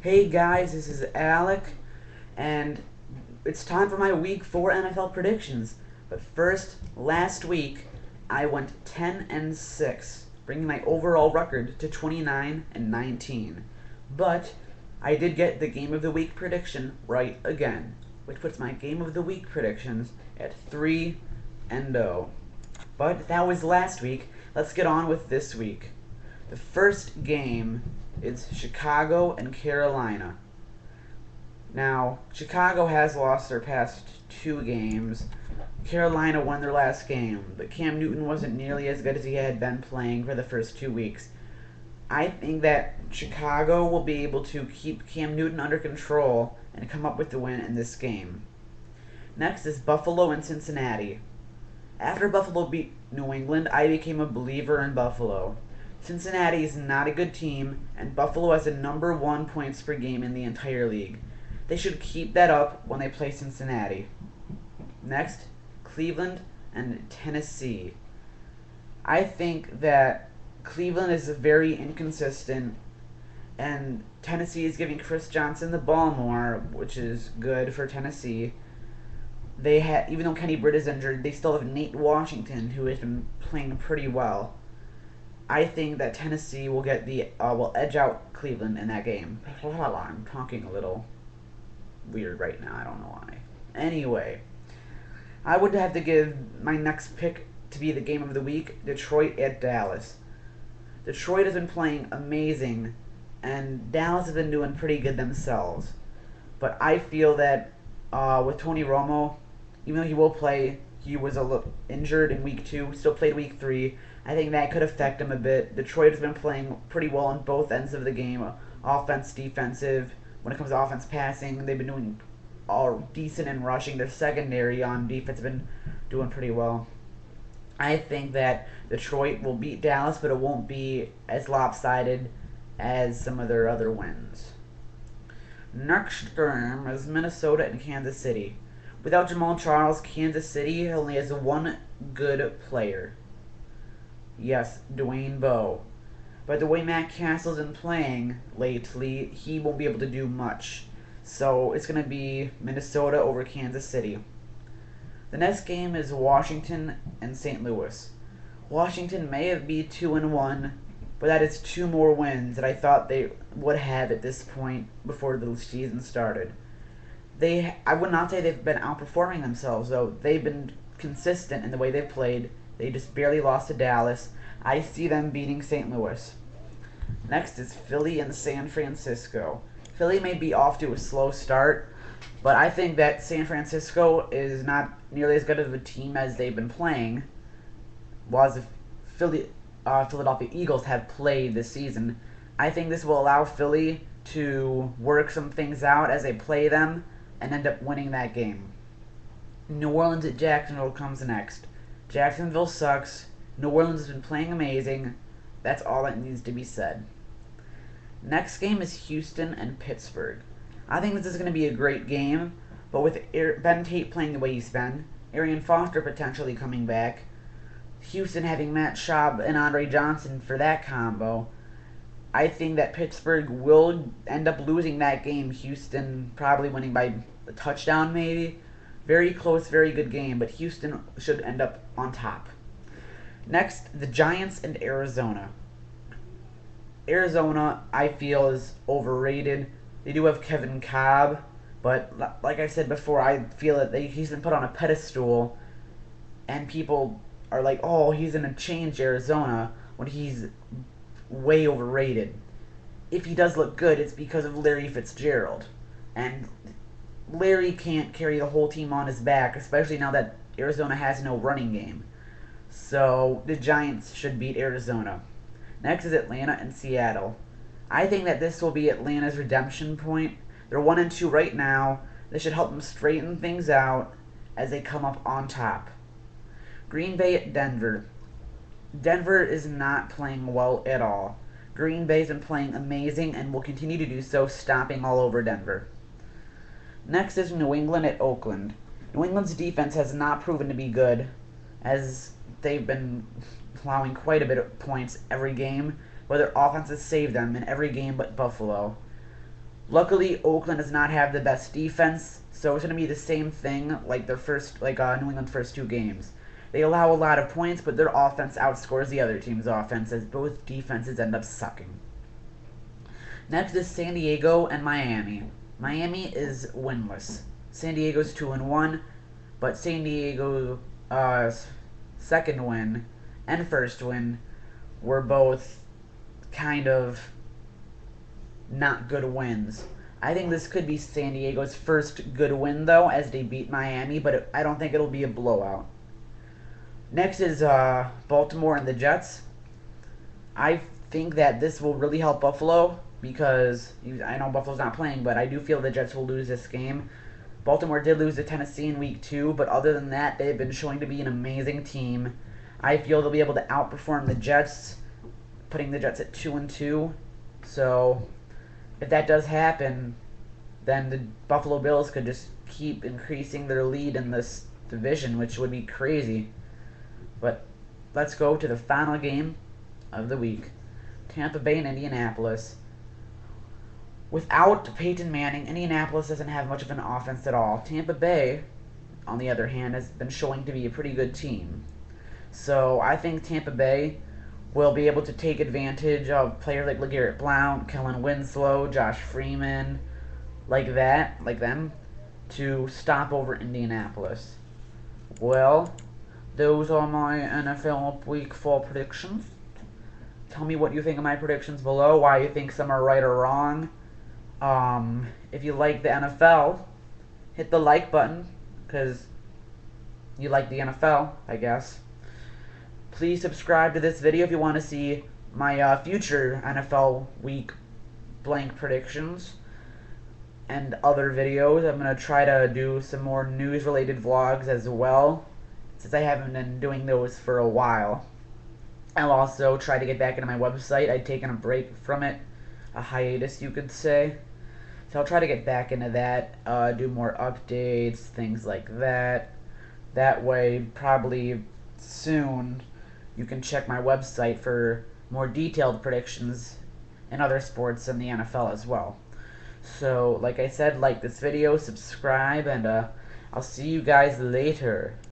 Hey guys, this is Alec, and it's time for my Week 4 NFL predictions. But first, last week I went 10 and 6, bringing my overall record to 29 and 19. But I did get the Game of the Week prediction right again, which puts my Game of the Week predictions at 3 and 0. But that was last week. Let's get on with this week. The first game is Chicago and Carolina. Now, Chicago has lost their past two games. Carolina won their last game, but Cam Newton wasn't nearly as good as he had been playing for the first 2 weeks. I think that Chicago will be able to keep Cam Newton under control and come up with the win in this game. Next is Buffalo and Cincinnati. After Buffalo beat New England, I became a believer in Buffalo. Cincinnati is not a good team, and Buffalo has the number 1 points per game in the entire league. They should keep that up when they play Cincinnati. Next, Cleveland and Tennessee. I think that Cleveland is very inconsistent, and Tennessee is giving Chris Johnson the ball more, which is good for Tennessee. Even though Kenny Britt is injured, they still have Nate Washington, who has been playing pretty well. I think that Tennessee will will edge out Cleveland in that game. I'm talking a little weird right now. I don't know why. Anyway, I would have to give my next pick to be the game of the week: Detroit at Dallas. Detroit has been playing amazing, and Dallas has been doing pretty good themselves. But I feel that with Tony Romo, even though he will play, he was a little injured in week 2. Still played week 3. I think that could affect him a bit. Detroit has been playing pretty well on both ends of the game, offense, defensive. When it comes to offense passing, they've been doing all decent in rushing. Their secondary on defense has been doing pretty well. I think that Detroit will beat Dallas, but it won't be as lopsided as some of their other wins. Next game is Minnesota and Kansas City. Without Jamal Charles, Kansas City only has one good player. Yes, Dwayne Bowe. But the way Matt Castle's been playing lately, he won't be able to do much. So it's going to be Minnesota over Kansas City. The next game is Washington and St. Louis. Washington may be 2-1, but that is 2 more wins that I thought they would have at this point before the season started. I would not say they've been outperforming themselves, though. They've been consistent in the way they've played. They just barely lost to Dallas. I see them beating St. Louis. Next is Philly and San Francisco. Philly may be off to a slow start, but I think that San Francisco is not nearly as good of a team as they've been playing, while the Philadelphia Eagles have played this season. I think this will allow Philly to work some things out as they play them and end up winning that game. New Orleans at Jacksonville comes next. Jacksonville sucks. New Orleans has been playing amazing. That's all that needs to be said. Next game is Houston and Pittsburgh. I think this is going to be a great game, but with Ben Tate playing the way he's been, Arian Foster potentially coming back, Houston having Matt Schaub and Andre Johnson for that combo, I think that Pittsburgh will end up losing that game. Houston probably winning by a touchdown maybe. Very close, very good game, but Houston should end up on top. Next, the Giants and Arizona. Arizona, I feel, is overrated. They do have Kevin Cobb, but like I said before, I feel that he's been put on a pedestal, and people are like, oh, he's going to change Arizona, when he's way overrated. If he does look good, it's because of Larry Fitzgerald. And Larry can't carry the whole team on his back, especially now that Arizona has no running game. So the Giants should beat Arizona. Next is Atlanta and Seattle. I think that this will be Atlanta's redemption point. They're 1-2 right now. This should help them straighten things out as they come up on top. Green Bay at Denver. Denver is not playing well at all. Green Bay's been playing amazing and will continue to do so, stomping all over Denver. Next is New England at Oakland. New England's defense has not proven to be good, as they've been allowing quite a bit of points every game, but their offense has saved them in every game but Buffalo. Luckily, Oakland does not have the best defense, so it's going to be the same thing like New England's first two games. They allow a lot of points, but their offense outscores the other team's offense, as both defenses end up sucking. Next is San Diego and Miami. Miami is winless. San Diego's 2-1, but San Diego's second win and first win were both kind of not good wins. I think this could be San Diego's first good win, though, as they beat Miami, but I don't think it'll be a blowout. Next is Baltimore and the Jets. I think that this will really help Buffalo because I know Buffalo's not playing, but I do feel the Jets will lose this game. Baltimore did lose to Tennessee in week 2, but other than that, they've been showing to be an amazing team. I feel they'll be able to outperform the Jets, putting the Jets at 2-2. So if that does happen, then the Buffalo Bills could just keep increasing their lead in this division, which would be crazy. But let's go to the final game of the week. Tampa Bay and Indianapolis. Without Peyton Manning, Indianapolis doesn't have much of an offense at all. Tampa Bay, on the other hand, has been showing to be a pretty good team. So I think Tampa Bay will be able to take advantage of players like LeGarrette Blount, Kellen Winslow, Josh Freeman, like them, to stop over Indianapolis. Well, those are my NFL Week 4 predictions. Tell me what you think of my predictions below, why you think some are right or wrong. If you like the NFL, hit the like button, because you like the NFL, I guess. Please subscribe to this video if you want to see my future NFL Week blank predictions and other videos. I'm going to try to do some more news-related vlogs as well, since I haven't been doing those for a while. I'll also try to get back into my website. I'd taken a break from it, a hiatus you could say. So I'll try to get back into that, do more updates, things like that. That way, probably soon, you can check my website for more detailed predictions in other sports and the NFL as well. So, like I said, like this video, subscribe, and I'll see you guys later.